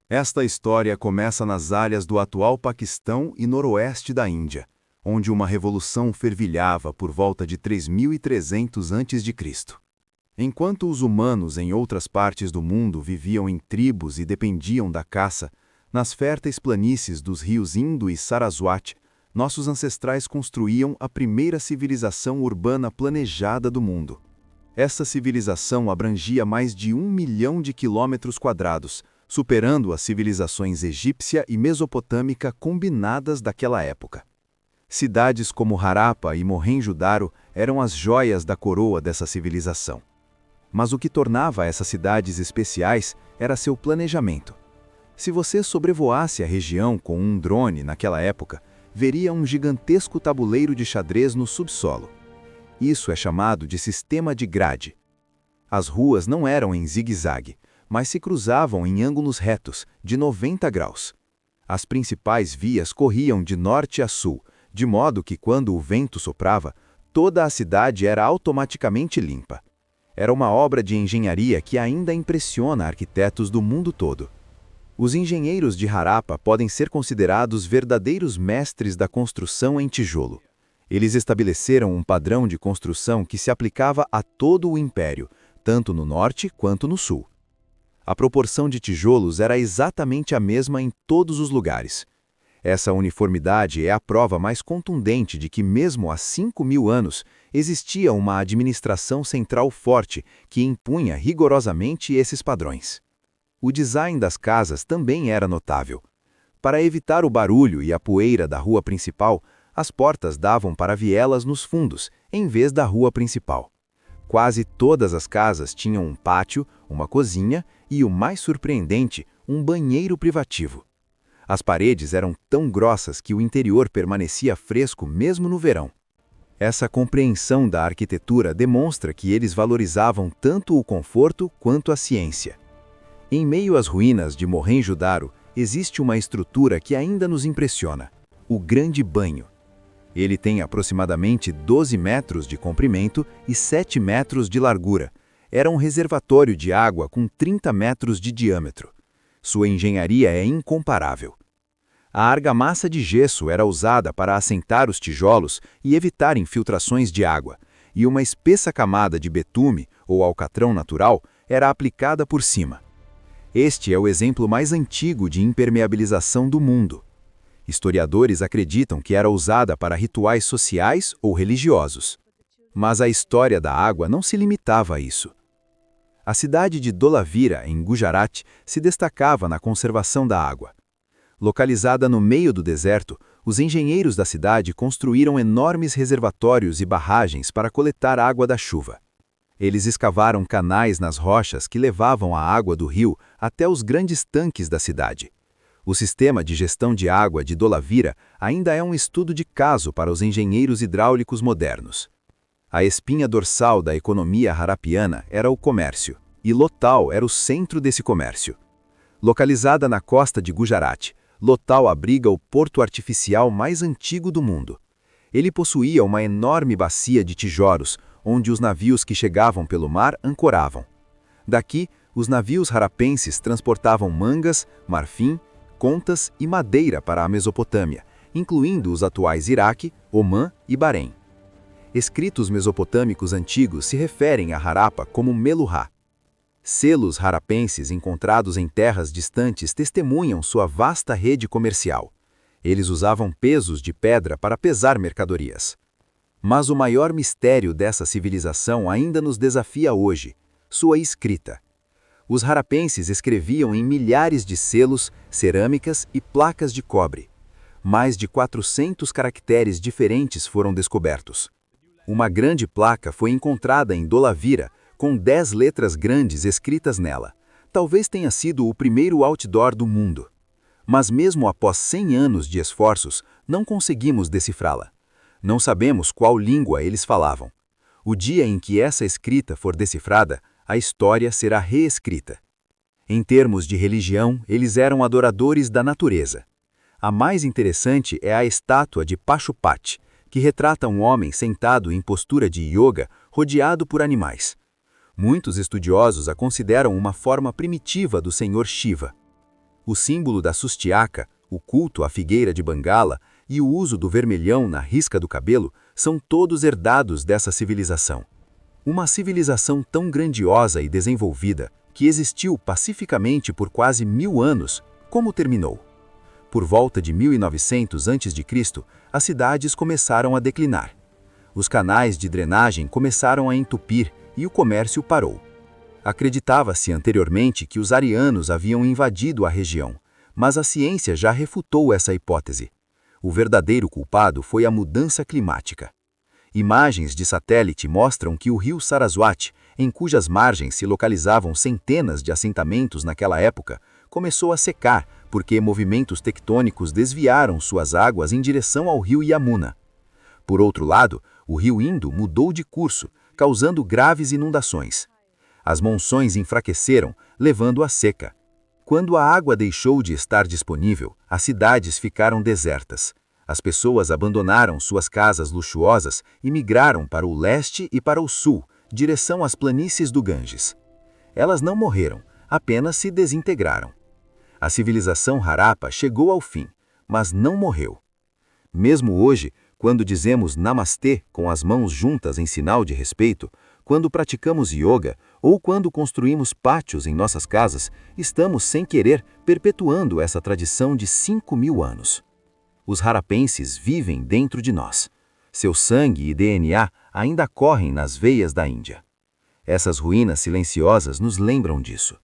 Esta história começa nas áreas do atual Paquistão e noroeste da Índia, onde uma revolução fervilhava por volta de 3300 a.C. Enquanto os humanos em outras partes do mundo viviam em tribos e dependiam da caça, nas férteis planícies dos rios Indo e Saraswati, nossos ancestrais construíam a primeira civilização urbana planejada do mundo. Essa civilização abrangia mais de 1 milhão de quilômetros quadrados, superando as civilizações egípcia e mesopotâmica combinadas daquela época. Cidades como Harappa e Mohenjo-Daro eram as joias da coroa dessa civilização. Mas o que tornava essas cidades especiais era seu planejamento. Se você sobrevoasse a região com um drone naquela época, veria um gigantesco tabuleiro de xadrez no subsolo. Isso é chamado de sistema de grade. As ruas não eram em zigue-zague, mas se cruzavam em ângulos retos, de 90 graus. As principais vias corriam de norte a sul, de modo que quando o vento soprava, toda a cidade era automaticamente limpa. Era uma obra de engenharia que ainda impressiona arquitetos do mundo todo. Os engenheiros de Harappa podem ser considerados verdadeiros mestres da construção em tijolo. Eles estabeleceram um padrão de construção que se aplicava a todo o império, tanto no norte quanto no sul. A proporção de tijolos era exatamente a mesma em todos os lugares. Essa uniformidade é a prova mais contundente de que, mesmo há 5.000 anos, existia uma administração central forte que impunha rigorosamente esses padrões. O design das casas também era notável. Para evitar o barulho e a poeira da rua principal, as portas davam para vielas nos fundos, em vez da rua principal. Quase todas as casas tinham um pátio, uma cozinha e, o mais surpreendente, um banheiro privativo. As paredes eram tão grossas que o interior permanecia fresco mesmo no verão. Essa compreensão da arquitetura demonstra que eles valorizavam tanto o conforto quanto a ciência. Em meio às ruínas de Mohenjo-Daro, existe uma estrutura que ainda nos impressiona: o Grande Banho. Ele tem aproximadamente 12 metros de comprimento e 7 metros de largura. Era um reservatório de água com 30 metros de diâmetro. Sua engenharia é incomparável. A argamassa de gesso era usada para assentar os tijolos e evitar infiltrações de água, e uma espessa camada de betume, ou alcatrão natural, era aplicada por cima. Este é o exemplo mais antigo de impermeabilização do mundo. Historiadores acreditam que era usada para rituais sociais ou religiosos. Mas a história da água não se limitava a isso. A cidade de Dholavira, em Gujarat, se destacava na conservação da água. Localizada no meio do deserto, os engenheiros da cidade construíram enormes reservatórios e barragens para coletar água da chuva. Eles escavaram canais nas rochas que levavam a água do rio até os grandes tanques da cidade. O sistema de gestão de água de Dholavira ainda é um estudo de caso para os engenheiros hidráulicos modernos. A espinha dorsal da economia harapiana era o comércio, e Lothal era o centro desse comércio. Localizada na costa de Gujarat, Lothal abriga o porto artificial mais antigo do mundo. Ele possuía uma enorme bacia de tijolos, onde os navios que chegavam pelo mar ancoravam. Daqui, os navios harapenses transportavam mangas, marfim, contas e madeira para a Mesopotâmia, incluindo os atuais Iraque, Omã e Bahrein. Escritos mesopotâmicos antigos se referem a Harappa como Meluhá. Selos harapenses encontrados em terras distantes testemunham sua vasta rede comercial. Eles usavam pesos de pedra para pesar mercadorias. Mas o maior mistério dessa civilização ainda nos desafia hoje: sua escrita. Os harapenses escreviam em milhares de selos, cerâmicas e placas de cobre. Mais de 400 caracteres diferentes foram descobertos. Uma grande placa foi encontrada em Dholavira, com 10 letras grandes escritas nela. Talvez tenha sido o primeiro outdoor do mundo. Mas mesmo após 100 anos de esforços, não conseguimos decifrá-la. Não sabemos qual língua eles falavam. O dia em que essa escrita for decifrada, a história será reescrita. Em termos de religião, eles eram adoradores da natureza. A mais interessante é a estátua de Pashupati, que retrata um homem sentado em postura de yoga, rodeado por animais. Muitos estudiosos a consideram uma forma primitiva do senhor Shiva. O símbolo da sustiaca, o culto à figueira de Bengala e o uso do vermelhão na risca do cabelo são todos herdados dessa civilização. Uma civilização tão grandiosa e desenvolvida, que existiu pacificamente por quase 1000 anos, como terminou? Por volta de 1900 a.C., as cidades começaram a declinar. Os canais de drenagem começaram a entupir e o comércio parou. Acreditava-se anteriormente que os arianos haviam invadido a região, mas a ciência já refutou essa hipótese. O verdadeiro culpado foi a mudança climática. Imagens de satélite mostram que o rio Saraswati, em cujas margens se localizavam centenas de assentamentos naquela época, começou a secar porque movimentos tectônicos desviaram suas águas em direção ao rio Yamuna. Por outro lado, o rio Indo mudou de curso, causando graves inundações. As monções enfraqueceram, levando à seca. Quando a água deixou de estar disponível, as cidades ficaram desertas. As pessoas abandonaram suas casas luxuosas e migraram para o leste e para o sul, direção às planícies do Ganges. Elas não morreram, apenas se desintegraram. A civilização Harappa chegou ao fim, mas não morreu. Mesmo hoje, quando dizemos Namastê com as mãos juntas em sinal de respeito, quando praticamos yoga ou quando construímos pátios em nossas casas, estamos, sem querer, perpetuando essa tradição de 5.000 anos. Os harapenses vivem dentro de nós. Seu sangue e DNA ainda correm nas veias da Índia. Essas ruínas silenciosas nos lembram disso.